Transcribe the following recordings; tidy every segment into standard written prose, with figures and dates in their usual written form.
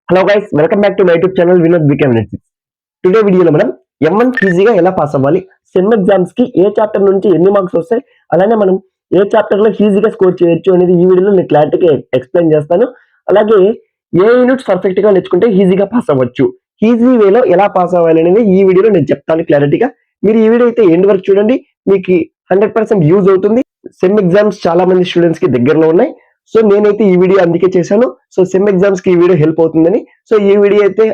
Hello guys, welcome back to my YouTube channel Vinod BKM nets. Today వీడియోలో మనం M1 ఈజీగా ఎలా పాస్ అవ్వాలి, సెమ్ ఎగ్జామ్స్ కి ఏ చాప్టర్ నుంచి ఎన్ని మార్క్స్ వస్తాయి, అలానే మనం ఏ చాప్టర్ లో ఈజీగా స్కోర్ చేయొచ్చు అనేది ఈ వీడియోలో నేను క్లారిటీగా ఎక్స్ప్లెయిన్ చేస్తాను. అలాగే ఏ యూనిట్స్ పర్ఫెక్ట్ గా నేర్చుకుంటే ఈజీగా పాస్ అవ్వచ్చు, ఈజీ వేలో ఎలా పాస్ అవ్వాలి అనేది ఈ వీడియోలో నేను చెప్తాను క్లారిటీగా. మీరు ఈ వీడియో అయితే ఎండ్ వరకు చూడండి, మీకు 100% యూజ్ అవుతుంది. సెమ్ ఎగ్జామ్స్ చాలా మంది స్టూడెంట్స్ కి దగ్గరలో ఉన్నాయి. సో నేనైతే ఈ వీడియో అందుకే చేశాను. సో సెమ్ ఎగ్జామ్స్ కి ఈ వీడియో హెల్ప్ అవుతుందని. సో ఈ వీడియో అయితే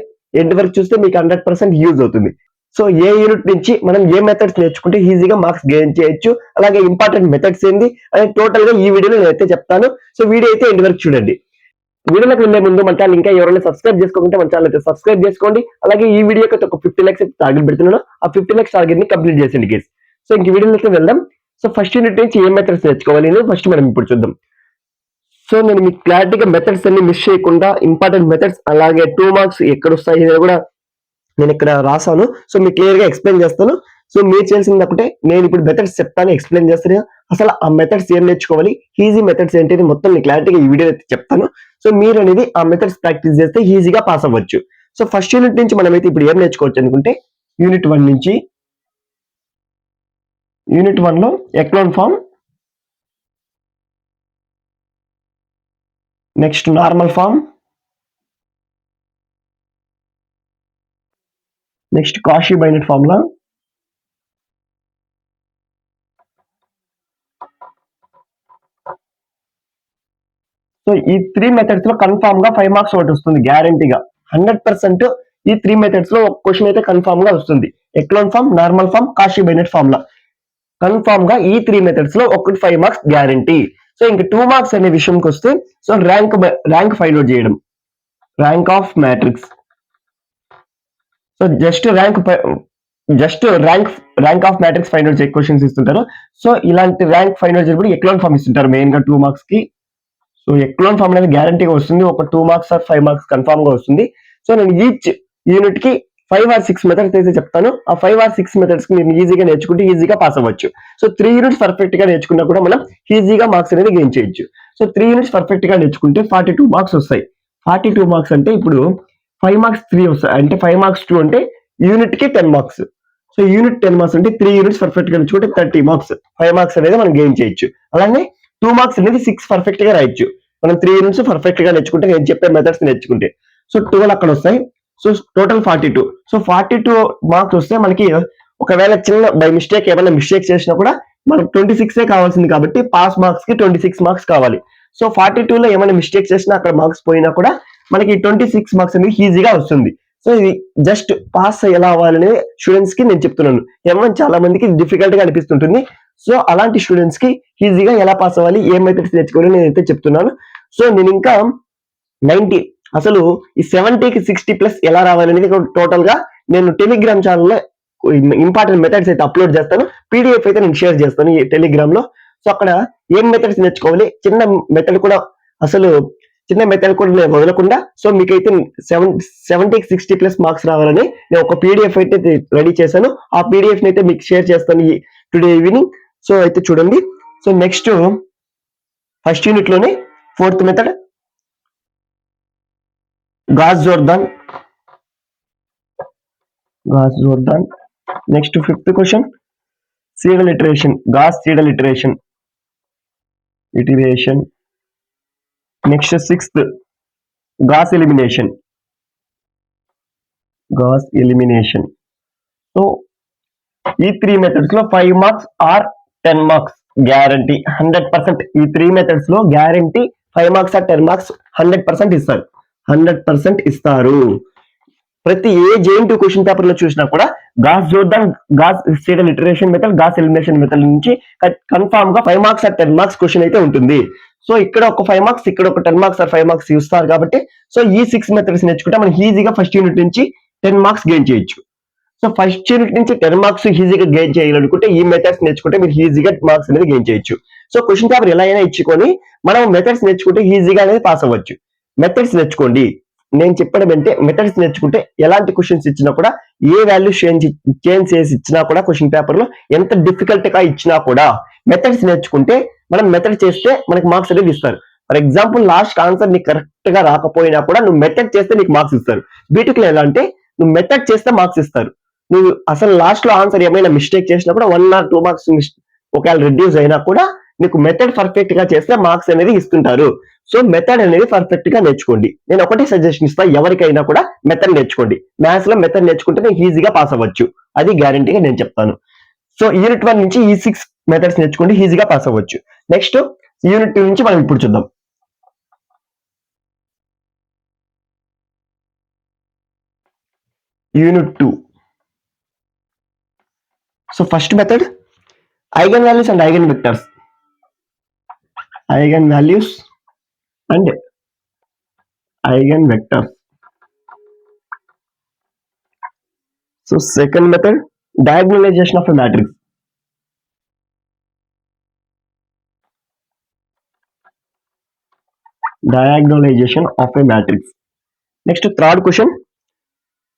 ఎండ్ వరకు చూస్తే మీకు 100% యూజ్ అవుతుంది. సో ఏ యూనిట్ నుంచి మనం ఏ మెథడ్స్ నేర్చుకుంటే ఈజీగా మార్క్స్ గెయిన్ చేయొచ్చు, అలాగే ఇంపార్టెంట్ మెథడ్స్ ఏంది అని టోటల్ గా ఈ వీడియోలో నేనైతే చెప్తాను. సో వీడియో అయితే ఎండ్ వరకు చూడండి. వీడియోలోకి వెళ్లే ముందు మన ఛానల్ ఇంకా ఎవరైనా సబ్స్క్రైబ్ చేసుకోకుంటే మన ఛానల్ అయితే సబ్స్క్రైబ్ చేసుకోండి. అలాగే ఈ వీడియోకి ఒక 50 లైక్స్ టార్గెట్ పెడుతున్నాను. ఆ 50 లైక్స్ టార్గెట్ ని కంప్లీట్ చేసేయండి గైస్. సో ఇంక వీడియోలోకి వెళ్దాం. సో ఫస్ట్ యూనిట్ నుంచి ఏ మెథడ్స్ నేర్చుకోవాలి అనేది ఫస్ట్ మనం ఇప్పుడు చూద్దాం. సో నేను మీకు క్లారిటీగా మెథడ్స్ అన్ని మిస్ చేయకుండా ఇంపార్టెంట్ మెథడ్స్ అలాగే 2 మార్క్స్ ఎక్కడ వస్తాయి అనేది కూడా నేను ఇక్కడ రాసాను. సో మీకు క్లియర్ గా ఎక్స్ప్లెయిన్ చేస్తాను. సో మీరు చేయాల్సింది ఒకటే, నేను ఇప్పుడు మెథడ్స్ చెప్తాను, ఎక్స్ప్లెయిన్ చేస్తాను. అసలు ఆ మెథడ్స్ ఏం నేర్చుకోవాలి, ఈజీ మెథడ్స్ ఏంటి మొత్తం మీకు క్లారిటీగా ఈ వీడియో అయితే చెప్తాను. సో మీరు అనేది ఆ మెథడ్స్ ప్రాక్టీస్ చేస్తే ఈజీగా పాస్ అవ్వచ్చు. సో ఫస్ట్ యూనిట్ నుంచి మనమైతే ఇప్పుడు ఏం నేర్చుకోవచ్చు అనుకుంటే, యూనిట్ 1 నుంచి యూనిట్ 1 లో echelon form, next normal form, next Cauchy Binet formula, so ఈ 3 మెథడ్స్ లో కన్ఫామ్ గా 5 మార్క్స్ ఒకటి వస్తుంది గ్యారంటీగా. 100% ఈ 3 మెథడ్స్ లో ఒక క్వశ్చన్ అయితే కన్ఫామ్ గా వస్తుంది. Echelon form, normal form, Cauchy Binet formula confirm గా ఈ 3 మెథడ్స్ లో ఒకటి 5 మార్క్స్ గ్యారంటీ. సో ఇంకా 2 మార్క్స్ అనే విషయంకి వస్తే, సో ర్యాంక్ ఫైండ్ అవుట్ చేయడం, rank of matrix. So just rank of matrix find out చేసే క్వశ్చన్స్ ఇస్తుంటారు. సో ఇలాంటి ర్యాంక్ ఫైండ్ అవుట్ చేయడం ఎక్లాన్ ఫార్మ్ ఇస్తుంటారు మెయిన్ గా 2 మార్క్స్ కి. సో ఎక్లాన్ ఫార్మ్ అనేది గ్యారంటీగా వస్తుంది, ఒక 2 మార్క్స్ ఆర్ 5 మార్క్స్ కన్ఫామ్ గా వస్తుంది. సో నేను ఈచ్ యూనిట్ కి 5 or 6 మెథడ్స్ అయితే చెప్తాను. ఆ 5 or 6 మెథడ్స్ కి మీరు ఈజీగా నేర్చుకుంటే ఈజీగా పాస్ అవ్వచ్చు. సో 3 యూనిట్స్ పర్ఫెక్ట్ గా నేర్చుకున్నా కూడా మనం ఈజీగా మార్క్స్ అనేది గెయిన్ చేయొచ్చు. సో 3 యూనిట్స్ పర్ఫెక్ట్ గా నేర్చుకుంటే 42 మార్క్స్ వస్తాయి. 42 మార్క్స్ అంటే ఇప్పుడు 5 మార్క్స్ 3 వస్తాయి, అంటే 5 మార్క్స్ 2 అంటే యూనిట్ కి 10 మార్క్స్. సో యూనిట్ 10 మార్క్స్ అంటే 3 యూనిట్స్ పర్ఫెక్ట్ గా నేర్చుకుంటే 30 మార్క్స్, 5 మార్క్స్ అనేది మనం గెయిన్ చేయొచ్చు. అలానే 2 మార్క్స్ అనేది 6 పర్ఫెక్ట్ గా రాయొచ్చు మనం 3 యూనిట్స్ పర్ఫెక్ట్ గా నేర్చుకుంటే, నేను చెప్పే మెథడ్స్ నేర్చుకుంటే. సో 12 అక్కడ వస్తాయి. So total 42. సో 42 మార్క్స్ వస్తే మనకి ఒకవేళ చిన్న బై మిస్టేక్ ఏమైనా మిస్టేక్ చేసినా కూడా మనకు 26 కావాల్సింది కాబట్టి పాస్ మార్క్స్ కి 26 మార్క్స్ కావాలి. సో 42 లో ఏమైనా మిస్టేక్ చేసినా అక్కడ మార్క్స్ పోయినా కూడా మనకి 26 మార్క్స్ అనేది ఈజీగా వస్తుంది. సో ఇది జస్ట్ పాస్ ఎలా అవ్వాలనే స్టూడెంట్స్ కి నేను చెప్తున్నాను. M1 చాలా మందికి డిఫికల్ట్ గా అనిపిస్తుంటుంది. సో అలాంటి స్టూడెంట్స్ కి ఈజీగా ఎలా పాస్ అవ్వాలి, ఏ మెథడ్స్ నేర్చుకోవాలి నేనైతే చెప్తున్నాను. సో నేను ఇంకా 90 అసలు ఈ 70కి 60+ ఎలా రావాలనేది టోటల్ గా నేను టెలిగ్రామ్ ఛానల్లో ఇంపార్టెంట్ మెథడ్స్ అయితే అప్లోడ్ చేస్తాను. PDF అయితే నేను షేర్ చేస్తాను ఈ టెలిగ్రామ్ లో. సో అక్కడ ఏం మెథడ్స్ నేర్చుకోవాలి, చిన్న మెథడ్ కూడా నేను వదలకుండా, సో మీకైతే 70కి 60+ మార్క్స్ రావాలని నేను ఒక PDF అయితే రెడీ చేశాను. ఆ PDF ని అయితే మీకు షేర్ చేస్తాను టుడే ఈవినింగ్. సో అయితే చూడండి. సో నెక్స్ట్ ఫస్ట్ యూనిట్ లోనే 4th method Gauss Jordan. Next 5th question Seidel iteration, Gauss Seidel iteration. Next 6th Gauss elimination. So ఈ 3 మెథడ్స్ లో 5 మార్క్స్ ఆర్ 10 మార్క్స్ గ్యారంటీ 100%. ఈ 3 మెథడ్స్ లో guarantee 5 marks are 10 marks 100% ఇస్తారు. 100% ఇస్తారు. ప్రతి ఏ JN2 question paper లో చూసినా కూడా Gauss Jordan, Gauss Seidel iteration method, Gauss elimination method నుంచి కన్ఫామ్ గా 5 మార్క్స్ ఆర్ 10 మార్క్స్ క్వశ్చన్ అయితే ఉంటుంది. సో ఇక్కడ ఒక 5 మార్క్స్, ఇక్కడ ఒక 10 మార్క్స్ ఆర్ 5 మార్క్స్ ఇస్తారు కాబట్టి, సో ఈ 6 మెథడ్స్ నేర్చుకుంటే మనం ఈజీగా ఫస్ట్ యూనిట్ నుంచి 10 మార్క్స్ గెయిన్ చేయొచ్చు. సో ఫస్ట్ యూనిట్ నుంచి 10 మార్క్స్ ఈజీగా గెయిన్ చేయాలనుకుంటే ఈ మెథడ్స్ నేర్చుకుంటే మీరు ఈజీగా మార్క్స్ అనేది గెయిన్ చేయొచ్చు. సో క్వశ్చన్ పేపర్ ఎలా అయినా ఇచ్చుకొని మనం మెథడ్స్ నేర్చుకుంటే ఈజీగా అనేది పాస్ అవ్వచ్చు. మెథడ్స్ నేర్చుకోండి. నేను చెప్పడం అంటే మెథడ్స్ నేర్చుకుంటే ఎలాంటి క్వశ్చన్స్ ఇచ్చినా కూడా, ఏ వాల్యూ చేంజ్ చేసి ఇచ్చినా కూడా, క్వశ్చన్ పేపర్ లో ఎంత డిఫికల్ట్ గా ఇచ్చినా కూడా మెథడ్స్ నేర్చుకుంటే మనం మెథడ్ చేస్తే మనకి మార్క్స్ అనేది ఇస్తారు. ఫర్ ఎగ్జాంపుల్ లాస్ట్ ఆన్సర్ నీకు కరెక్ట్ గా రాకపోయినా కూడా నువ్వు మెథడ్ చేస్తే నీకు మార్క్స్ ఇస్తారు. బీటెక్ లో ఎలా అంటే నువ్వు మెథడ్ చేస్తే మార్క్స్ ఇస్తారు. నువ్వు అసలు లాస్ట్ లో ఆన్సర్ ఏమైనా మిస్టేక్ చేసినా కూడా 1 or 2 మార్క్స్ ఒకవేళ రిడ్యూస్ అయినా కూడా నీకు మెథడ్ పర్ఫెక్ట్ గా చేస్తే మార్క్స్ అనేది ఇస్తుంటారు. సో మెథడ్ అనేది పర్ఫెక్ట్ గా నేర్చుకోండి. నేను ఒకటే సజెషన్ ఇస్తా, ఎవరికైనా కూడా మెథడ్ నేర్చుకోండి. మ్యాథ్స్ లో మెథడ్ నేర్చుకుంటే నేను ఈజీగా పాస్ అవ్వచ్చు, అది గ్యారంటీగా నేను చెప్తాను. సో యూనిట్ 1 నుంచి ఈ 6 మెథడ్స్ నేర్చుకోండి, ఈజీగా పాస్ అవ్వచ్చు. నెక్స్ట్ యూనిట్ 2 నుంచి మనం ఇప్పుడు చూద్దాం. Unit 2. So first method eigen values and eigen vectors. Eigen values and eigen vectors. So second method diagonalization of a matrix. Diagonalization of a matrix. Next, third question,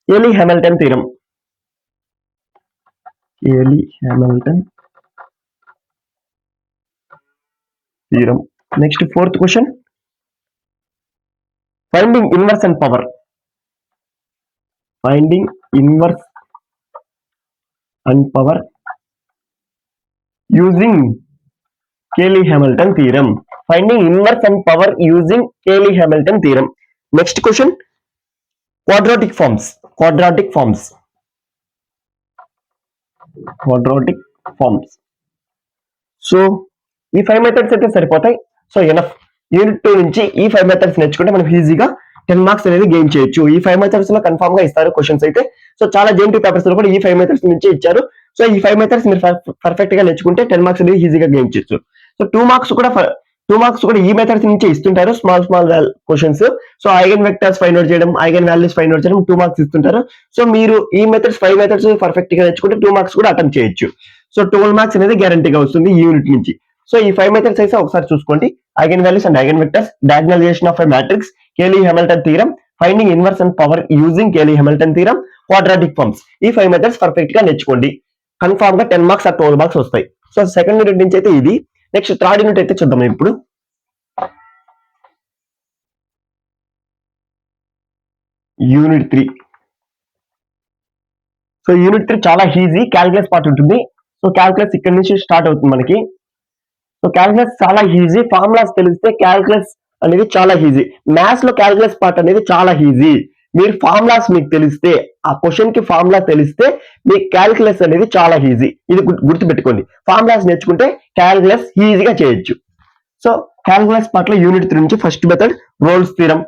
Cayley-Hamilton theorem. Cayley-Hamilton theorem. Next, fourth question, finding inverse and power. Finding inverse and power using Cayley-Hamilton theorem. Finding inverse and power using Cayley-Hamilton theorem. Next question, quadratic forms. Quadratic forms. Quadratic forms. So ఈ 5 methods అయితే సరిపోతాయి. So enough. Unit 2 నుంచి ఈ 5 methods నేర్చుకుంటే మనం ఈజీగా 10 marks అనేది gain చేయొచ్చు. ఈ 5 మెథడ్స్ లో కన్ఫర్మ్ గా ఇస్తారు క్వశ్చన్స్ అయితే. సో చాలా జేఎన్టీ పేపర్స్ లో కూడా ఈ 5 మెథడ్స్ నుంచి ఇచ్చారు. సో ఈ 5 మెథడ్స్ మీరు పర్ఫెక్ట్ గా నేర్చుకుంటే 10 మార్క్స్ అనేది ఈజీగా గెయిన్ చేయొచ్చు. సో 2 మార్క్స్ కూడా ఈ మెథడ్స్ నుంచి ఇస్తుంటారు, small questions. So eigen vectors find out చేయడం, ఐగన్ వాల్యూస్ ఫైండ్ అవుట్ చేయడం 2 మార్క్స్ ఇస్తుంటారు. సో మీరు ఈ మెథడ్స్ 5 మెథడ్స్ పర్ఫెక్ట్ గా నేర్చుకుంటే 2 మార్క్స్ కూడా అటెంప్ట్ చేయొచ్చు. సో 12 మార్క్స్ అనేది గ్యారంటీగా వస్తుంది ఈ యూనిట్ నుంచి. సో ఈ 5 మెథడ్స్ అయితే ఒకసారి చూసుకోండి. Eigen values and eigen vectors, diagonalisation of a matrix, Cayley-Hamilton theorem, finding inverse and power using Cayley-Hamilton theorem, quadratic forms. ఈ 5 మెథడ్స్ పర్ఫెక్ట్ గా నేర్చుకోండి. కన్ఫర్మ్ గా 10 మార్క్స్ ఆ 12 మార్క్స్ వస్తాయి. సో సెకండ్ యూనిట్ నుంచి అయితే ఇది. నెక్స్ట్ థర్డ్ యూనిట్ అయితే చూద్దాం ఇప్పుడు. యూనిట్ 3. సో యూనిట్ 3 చాలా ఈజీ, క్యాల్కులస్ పార్ట్ ఉంటుంది. సో క్యాల్కులస్ ఇక్కడ నుంచి స్టార్ట్ అవుతుంది మనకి. సో క్యాల్కులస్ చాలా ఈజీ, ఫార్ములాస్ తెలిస్తే క్యాల్కులస్ అనేది చాలా ఈజీ. మ్యాథ్స్ లో క్యాల్కులస్ పార్ట్ అనేది చాలా ఈజీ. మీరు ఫార్ములాస్ మీకు తెలిస్తే, ఆ క్వశ్చన్ కి ఫార్ములా తెలిస్తే మీకు క్యాల్కులస్ అనేది చాలా ఈజీ. ఇది గుర్తుపెట్టుకోండి. ఫార్ములాస్ నేర్చుకుంటే క్యాల్కులస్ ఈజీగా చేయొచ్చు. సో క్యాల్కులస్ పార్ట్ లో యూనిట్ 3 నుంచి first method Rolle's theorem.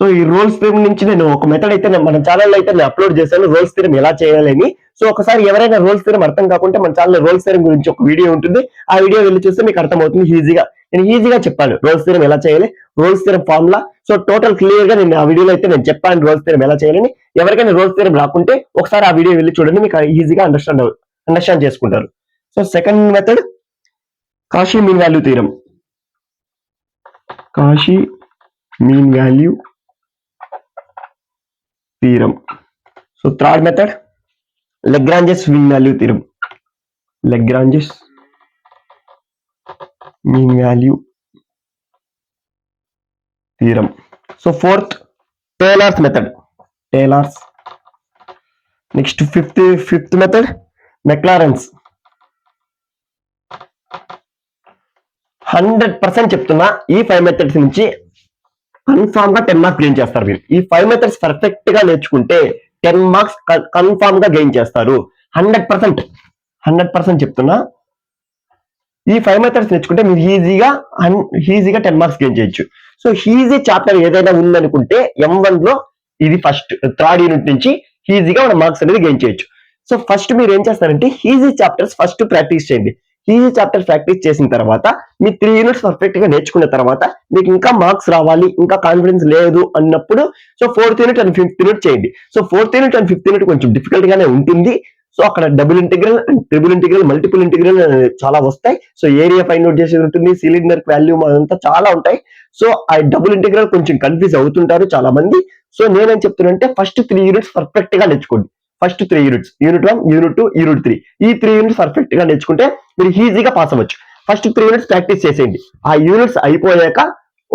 So ఈ రోల్స్ థియరం నుంచి నేను ఒక మెథడ్ అయితే మన ఛానల్లో అయితే నేను అప్లోడ్ చేశాను, రోల్స్ థియరం ఎలా చేయాలని. సో ఒకసారి ఎవరైనా రోల్స్ థియరం అర్థం కాకుంటే మన ఛానల్లో రోల్స్ థియరం గురించి ఒక వీడియో ఉంటుంది, ఆ వీడియో వెళ్ళి చూస్తే మీకు అర్థమవుతుంది ఈజీగా. నేను ఈజీగా చెప్పాను రోల్స్ థియరం ఎలా చేయాలి, Rolle's theorem formula. So total clear గా నేను ఆ వీడియోలో అయితే నేను చెప్పాను రోల్స్ థియరం ఎలా చేయాలని. ఎవరికైనా రోల్స్ థియరం రాకుంటే ఒకసారి ఆ వీడియో వెళ్ళి చూడండి, మీకు ఈజీగా అండర్స్టాండ్ చేసుకుంటారు. So second method Cauchy mean value theorem. Cauchy mean value theorem. So third method Lagrange's mean value theorem. Lagrange's mean value theorem. So fourth, Taylor's method. Taylor's. Next fifth method, Maclaurin's. 100% చెప్తున్నా, ఈ 5 methods నుంచి confirm గా 10 marks gain చేస్తారు మీరు. ఈ 5 methods perfect గా నేర్చుకుంటే 10 marks confirm గా గెయిన్ చేస్తారు. 100% చెప్తున్నా. ఈ 5 మెథడ్స్ నేర్చుకుంటే మీరు ఈజీగా 10 మార్క్స్ గెయిన్ చేయొచ్చు. సో ఈజీ చాప్టర్ ఏదైనా ఉందనుకుంటే M1 లో ఇది ఫస్ట్ థర్డ్ యూనిట్ నుంచి ఈజీగా మన మార్క్స్ అనేది గెయిన్ చేయొచ్చు. సో ఫస్ట్ మీరు ఏం చేస్తారంటే ఈజీ చాప్టర్స్ ఫస్ట్ ప్రాక్టీస్ చేయండి. ఈజీ చాప్టర్ ప్రాక్టీస్ చేసిన తర్వాత మీ 3 యూనిట్స్ పర్ఫెక్ట్ గా నేర్చుకున్న తర్వాత మీకు ఇంకా మార్క్స్ రావాలి, ఇంకా కాన్ఫిడెన్స్ లేదు అన్నప్పుడు so 4th unit and 5th unit చేయండి. So 4th unit and 5th unit కొంచెం డిఫికల్ట్ గానే ఉంటుంది. సో అక్కడ double integral and triple integral, multiple integral చాలా వస్తాయి. సో ఏరియా ఫైండ్ అవుట్ చేసేది ఉంటుంది, సిలిండర్ వాల్యూమ్ అదంతా చాలా ఉంటాయి. సో ఆ డబుల్ ఇంటిగ్రల్ కొంచెం కన్ఫ్యూజ్ అవుతుంటారు చాలా మంది. సో నేనేం చెప్తున్నానంటే ఫస్ట్ 3 యూనిట్స్ పర్ఫెక్ట్ గా నేర్చుకోండి. First 3 units, unit 1, unit 2, unit 3. ఈ 3 యూనిట్స్ పర్ఫెక్ట్ గా నేర్చుకుంటే మీరు ఈజీగా పాస్ అవ్వచ్చు. ఫస్ట్ 3 యూనిట్స్ ప్రాక్టీస్ చేసేయండి. ఆ యూనిట్స్ అయిపోయాక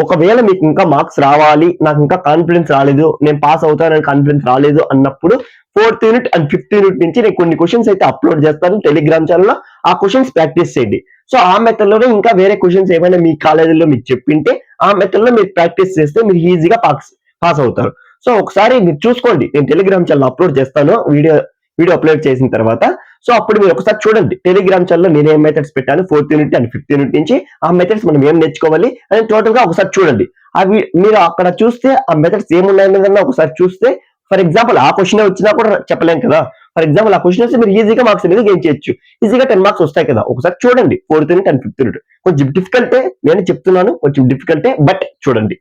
ఒకవేళ మీకు ఇంకా మార్క్స్ రావాలి, నాకు ఇంకా కాన్ఫిడెన్స్ రాలేదు, నేను పాస్ అవుతానని కాన్ఫిడెన్స్ రాలేదు అన్నప్పుడు 4th unit and 5th unit నుంచి నేను కొన్ని క్వశ్చన్స్ అయితే అప్లోడ్ చేస్తాను టెలిగ్రామ్ ఛానల్లో. ఆ క్వశ్చన్స్ ప్రాక్టీస్ చేయండి. సో ఆ మెథడ్ లోనే ఇంకా వేరే క్వశ్చన్స్ ఏమైనా మీ కాలేజీలో మీకు చెప్పింటే ఆ మెథడ్ లో మీరు ప్రాక్టీస్ చేస్తే మీరు ఈజీగా పాస్ అవుతారు. సో ఒకసారి మీరు చూసుకోండి, నేను టెలిగ్రామ్ ఛానల్ అప్లోడ్ చేస్తాను వీడియో అప్లోడ్ చేసిన తర్వాత. సో అప్పుడు మీరు ఒకసారి చూడండి టెలిగ్రామ్ ఛానల్లో నేను ఏం మెథడ్స్ పెట్టాను 4th unit and 5th unit నుంచి, ఆ మెథడ్స్ మనం ఏం నేర్చుకోవాలి అని టోటల్ గా ఒకసారి చూడండి. అవి మీరు అక్కడ చూస్తే ఆ మెథడ్స్ ఏమున్నాయన్నదన్నా ఒకసారి చూస్తే, ఫర్ ఎగ్జాంపుల్ ఆ క్వశ్చన్ వచ్చినా కూడా చెప్పలేం కదా. ఫర్ ఎగ్జాంపుల్ ఆ క్వశ్చన్ వస్తే మీరు ఈజీగా మార్క్స్ అనేది గెయిన్ చేయొచ్చు, ఈజీగా 10 మార్క్స్ వస్తాయి కదా. ఒకసారి చూడండి 4th unit and 5th unit. కొంచెం డిఫికల్టే, నేను చెప్తున్నాను కొంచెం డిఫికల్టే, బట్ చూడండి.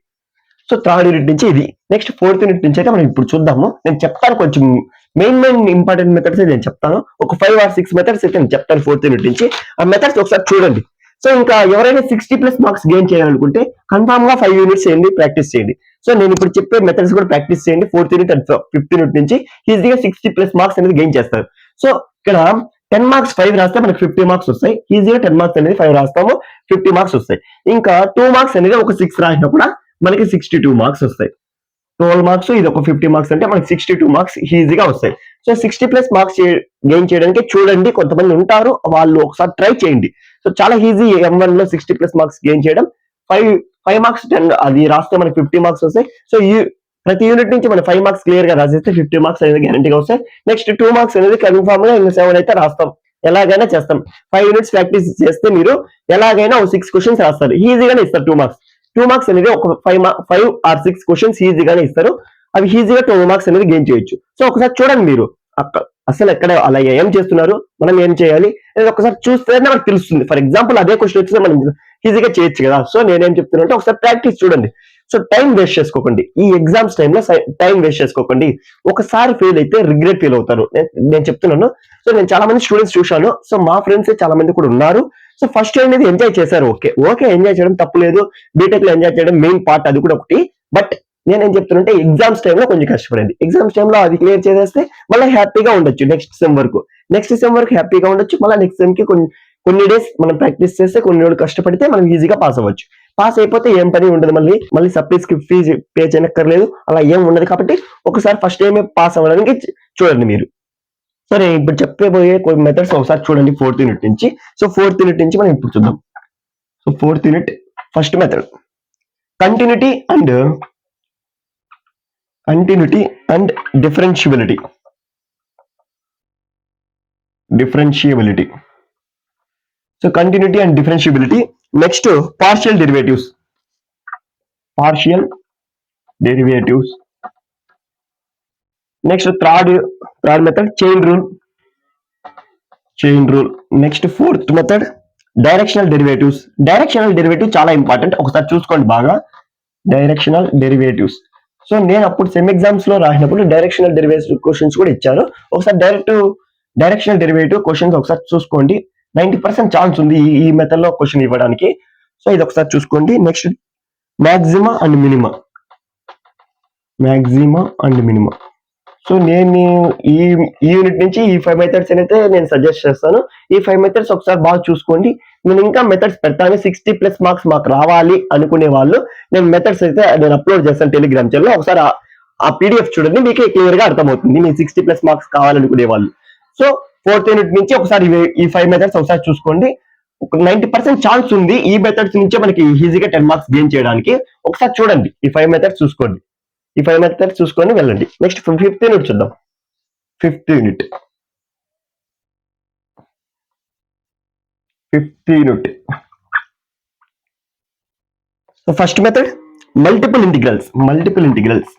సో 3rd యూనిట్ నుంచి ఇది. నెక్స్ట్ 4th యూనిట్ నుంచి అయితే మనం ఇప్పుడు చూద్దాము. నేను చెప్తాను కొంచెం మెయిన్ ఇంపార్టెంట్ మెథడ్స్ నేను చెప్తాను. ఒక 5 or 6 మెథడ్స్ అయితే నేను చెప్తాను 4th యూనిట్ నుంచి. ఆ మెథడ్స్ ఒకసారి చూడండి. సో ఇంకా ఎవరైనా 60+ మార్క్స్ గెయిన్ చేయాలనుకుంటే కన్ఫామ్ గా 5 యూనిట్స్ చేయండి, ప్రాక్టీస్ చేయండి. సో నేను ఇప్పుడు చెప్పే మెథడ్స్ కూడా ప్రాక్టీస్ చేయండి 4th unit and 5th unit నుంచి. ఈజీగా 60+ మార్క్స్ అనేది గెయిన్ చేస్తారు. సో ఇక్కడ 10 మార్క్స్ 5 రాస్తే మనకి 50 మార్క్స్ వస్తాయి. ఈజీగా 10 మార్క్స్ అనేది 5 రాస్తాము, 50 మార్క్స్ వస్తాయి. ఇంకా 2 మార్క్స్ అనేది ఒక 6 రాసినా కూడా మనకి 62 మార్క్స్ వస్తాయి. 12 మార్క్స్ ఇది ఒక 50 మార్క్స్ అంటే మనకి 62 మార్క్స్ ఈజీగా వస్తాయి. సో 60+ మార్క్స్ గెయిన్ చేయడానికి చూడండి, కొంతమంది ఉంటారు, వాళ్ళు ఒకసారి ట్రై చేయండి. సో చాలా ఈజీ M1 లో 60+ మార్క్స్ గెయిన్ చేయడం. 5 మార్క్స్ 10 అది రాస్తే మనకి 50 మార్క్స్ వస్తాయి. సో ఈ ప్రతి యూనిట్ నుంచి మనం 5 మార్క్స్ క్లియర్ గా రాసేస్తే 50 మార్క్స్ అనేది గ్యారంటీగా వస్తాయి. నెక్స్ట్ 2 మార్క్స్ అనేది కన్ఫామ్ గా ఇంకా 7 అయితే రాస్తాం, ఎలాగైనా చేస్తాం. 5 యూనిట్స్ ప్రాక్టీస్ చేస్తే మీరు ఎలాగైనా ఒక 6 క్వశ్చన్స్ రాస్తారు, ఈజీగానే ఇస్తారు 2 మార్క్స్. 2 మార్క్స్ అనేది ఒక 5 or 6 క్వశ్చన్స్ ఈజీగానే ఇస్తారు. అవి ఈజీగా 12 మార్క్స్ అనేది గెయిన్ చేయొచ్చు. సో ఒకసారి చూడండి మీరు అసలు ఎక్కడ అలా ఏం చేస్తున్నారు, మనం ఏం చేయాలి అనేది ఒకసారి చూస్తే మనకు తెలుస్తుంది. ఫర్ ఎగ్జాంపుల్ అదే క్వశ్చన్ వచ్చితే మనం ఈజీగా చేయొచ్చు కదా. సో నేనేం చెప్తున్నా అంటే ఒకసారి ప్రాక్టీస్ చూడండి. సో టైం వేస్ట్ చేసుకోకండి, ఈ ఎగ్జామ్స్ టైంలో టైం వేస్ట్ చేసుకోకండి. ఒకసారి ఫెయిల్ అయితే రిగ్రెట్ ఫీల్ అవుతారు, నేను చెప్తున్నాను. సో నేను చాలా మంది స్టూడెంట్స్ చూశాను, సో మా ఫ్రెండ్స్ చాలా మంది కూడా ఉన్నారు. సో ఫస్ట్ టైం అనేది ఎంజాయ్ చేశారు, ఓకే ఎంజాయ్ చేయడం తప్పులేదు, బీటెక్ లో ఎంజాయ్ చేయడం మెయిన్ పార్ట్, అది కూడా ఒకటి. బట్ నేనేం చెప్తున్నంటే ఎగ్జామ్స్ టైంలో కొంచెం కష్టపడండి. ఎగ్జామ్స్ టైంలో అది క్లియర్ చేసేస్తే మళ్ళీ హ్యాపీగా ఉండొచ్చు నెక్స్ట్ సెమ్ వరకు హ్యాపీగా ఉండొచ్చు. మళ్ళీ నెక్స్ట్ సెమ్ కి కొన్ని డేస్ మనం ప్రాక్టీస్ చేస్తే, కొన్ని రోజులు కష్టపడితే మనం ఈజీగా పాస్ అవ్వచ్చు. పాస్ అయిపోతే ఏం పని ఉండదు, మళ్ళీ సప్లీస్ కి ఫీజు పే చేయనక్కర్లేదు, అలా ఏం ఉండదు. కాబట్టి ఒకసారి ఫస్ట్ టైమే పాస్ అవ్వడానికి చూడండి మీరు. సో నేను ఇప్పుడు చెప్పబోయే కొన్ని మెథడ్స్ ఒకసారి చూడండి 4th యూనిట్ నుంచి. సో 4th యూనిట్ నుంచి మనం ఇప్పుడు చూద్దాం. So 4th unit first method continuity and differentiability. So continuity and differentiability. Next partial derivatives. Next third method chain rule. Next 4th method directional derivative చాలా important, ఒకసారి చూసుకోండి బాగా. Directional derivatives. So నేను అప్పుడు సెమ్ ఎగ్జామ్స్ లో రాసినప్పుడు directional derivative questions కూడా ఇచ్చారు. ఒకసారి డైరెక్షనల్ డెరివేటివ్ క్వశ్చన్స్ ఒకసారి చూసుకోండి. 90% ఛాన్స్ ఉంది ఈ మెథడ్ లో క్వశ్చన్ ఇవ్వడానికి. సో ఇది ఒకసారి చూసుకోండి. Next maxima and minima. So నేను ఈ యూనిట్ నుంచి ఈ 5 మెథడ్స్ అయితే నేను సజెస్ట్ చేస్తాను. ఈ 5 మెథడ్స్ ఒకసారి బాగా చూసుకోండి. నేను ఇంకా మెథడ్స్ పెడతాను, 60+ మార్క్స్ మాకు రావాలి అనుకునే వాళ్ళు నేను మెథడ్స్ అయితే నేను అప్లోడ్ చేస్తాను టెలిగ్రామ్ ఛానల్లో. ఒకసారి ఆ పీడిఎఫ్ చూడండి, మీకే క్లియర్ గా అర్థమవుతుంది మీ 60+ మార్క్స్ కావాలనుకునే వాళ్ళు. సో 4th యూనిట్ నుంచి ఒకసారి ఈ 5 మెథడ్స్ ఒకసారి చూసుకోండి. 90% ఛాన్స్ ఉంది ఈ మెథడ్స్ నుంచే మనకి ఈజీగా 10 మార్క్స్ గెయిన్ చేయడానికి. ఒకసారి చూడండి ఈ 5 మెథడ్స్ చూసుకోండి, ఈ 5 మెథడ్స్ చూసుకొని వెళ్ళండి. నెక్స్ట్ 5th యూనిట్ చూద్దాం. 5th unit so first method multiple integrals.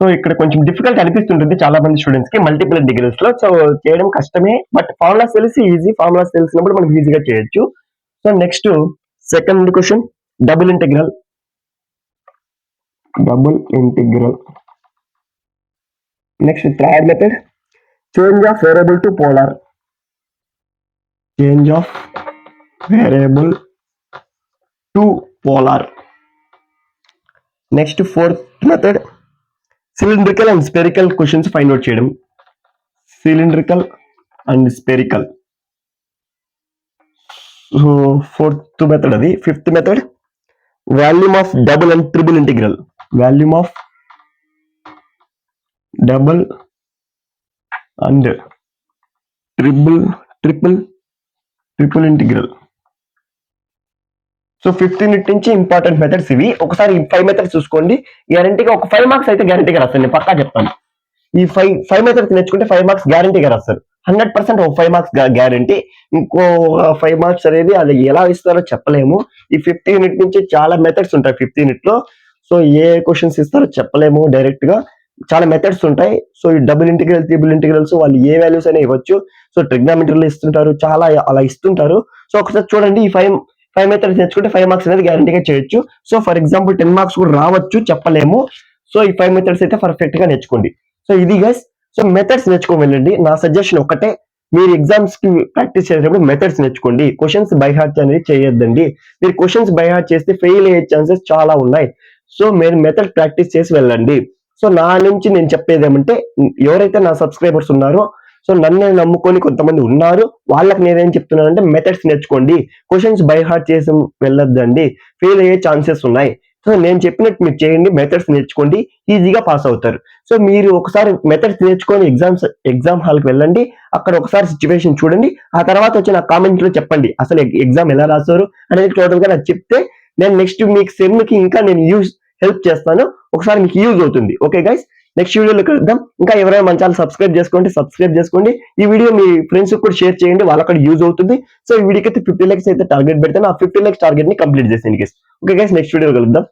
So ఇక్కడ కొంచెం డిఫికల్ట్ అనిపిస్తుంటుంది చాలా మంది స్టూడెంట్స్ కి మల్టిపుల్ ఇంటిగ్రల్స్ లో. సో చేయడం కష్టమే, బట్ ఫార్ములాస్ తెలిసి ఈజీ, ఫార్ములాస్ తెలిసినప్పుడు మనం ఈజీగా చేయొచ్చు. So next second question double integral. Next third method change of variable to polar. Next 4th method cylindrical and spherical questions find out చేయడం. Cylindrical and spherical. So fourth method అది. Fifth method volume of double and triple integral. Volume of double and triple integral. So 5th unit నుంచి important methods ఇవి. ఒకసారి ఈ 5 methods చూసుకోండి. గ్యారంటీగా ఒక 5 marks అయితే గ్యారంటీగా రాస్తారు, నేను పక్కా చెప్తాను. ఈ 5 మెథడ్స్ నేర్చుకుంటే 5 మార్క్స్ గ్యారంటీగా రాస్తారు. 100% ఒక 5 మార్క్స్ గ్యారంటీ. ఇంకో 5 మార్క్స్ అనేది అది ఎలా ఇస్తారో చెప్పలేము. ఈ 5th యూనిట్ నుంచి చాలా మెథడ్స్ ఉంటాయి 5th యూనిట్ లో. సో ఏ క్వశ్చన్స్ ఇస్తారో చెప్పలేము డైరెక్ట్ గా. చాలా మెథడ్స్ ఉంటాయి. సో ఈ డబుల్ ఇంటిగ్రల్, ట్రిపుల్ ఇంటిగ్రల్స్ వాళ్ళు ఏ వాల్యూస్ అయినా ఇవ్వచ్చు. సో ట్రిగ్నామెట్రీలో ఇస్తుంటారు, చాలా అలా ఇస్తుంటారు. సో ఒకసారి చూడండి, ఈ 5 మెథడ్స్ నేర్చుకుంటే 5 మార్క్స్ అనేది గ్యారంటీగా చేయొచ్చు. సో ఫర్ ఎగ్జాంపుల్ 10 మార్క్స్ కూడా రావచ్చు, చెప్పలేము. సో ఈ 5 మెథడ్స్ అయితే పర్ఫెక్ట్ గా నేర్చుకోండి. సో ఇది గైస్. సో మెథడ్స్ నేర్చుకో వెళ్ళండి. నా సజెషన్ ఒకటే, మీరు ఎగ్జామ్స్ కి ప్రాక్టీస్ చేసేటప్పుడు మెథడ్స్ నేర్చుకోండి. క్వశ్చన్స్ బై హార్ట్ అనేది చేయొద్దండి. మీరు క్వశ్చన్స్ బై హార్ట్ చేస్తే ఫెయిల్ అయ్యే ఛాన్సెస్ చాలా ఉన్నాయి. సో మీరు మెథడ్ ప్రాక్టీస్ చేసి వెళ్ళండి. సో నా నుంచి నేను చెప్పేది ఏమంటే, ఎవరైతే నా సబ్స్క్రైబర్స్ ఉన్నారో, సో నన్ను నమ్ముకొని కొంతమంది ఉన్నారు, వాళ్ళకి నేనేం చెప్తున్నానంటే మెథడ్స్ నేర్చుకోండి. క్వశ్చన్స్ బై హార్ట్ చేసి వెళ్ళొద్దండి, ఫెయిల్ అయ్యే ఛాన్సెస్ ఉన్నాయి. సో నేను చెప్పినట్టు మీరు చేయండి, మెథడ్స్ నేర్చుకోండి, ఈజీగా పాస్ అవుతారు. సో మీరు ఒకసారి మెథడ్స్ నేర్చుకొని ఎగ్జామ్ హాల్కి వెళ్ళండి. అక్కడ ఒకసారి సిచ్యువేషన్ చూడండి. ఆ తర్వాత వచ్చి నా కామెంట్ లో చెప్పండి అసలు ఎగ్జామ్ ఎలా రాస్తారు అనేది టోటల్ గా నాకు చెప్తే, నేను నెక్స్ట్ మీకు సెమ్ కి ఇంకా నేను హెల్ప్ చేస్తాను. ఒకసారి మీకు యూజ్ అవుతుంది. ఓకే గైస్, నెక్స్ట్ వీడియోలో కలుద్దాం. ఇంకా ఎవరైనా మన ఛానల్ సబ్స్క్రైబ్ చేసుకోండి. ఈ వీడియో మీ ఫ్రెండ్స్ కూడా షేర్ చేయండి, వాళ్ళకి కూడా యూజ్ అవుతుంది. సో ఈ వీడియోకి అయితే 50 లైక్స్ అయితే టార్గెట్ పెడతాను. ఆ 50 లైక్స్ టార్గెట్ ని కంప్లీట్ చేసేయండి గైస్. ఓకే గైస్, నెక్స్ట్ వీడియోలో కలుద్దాం.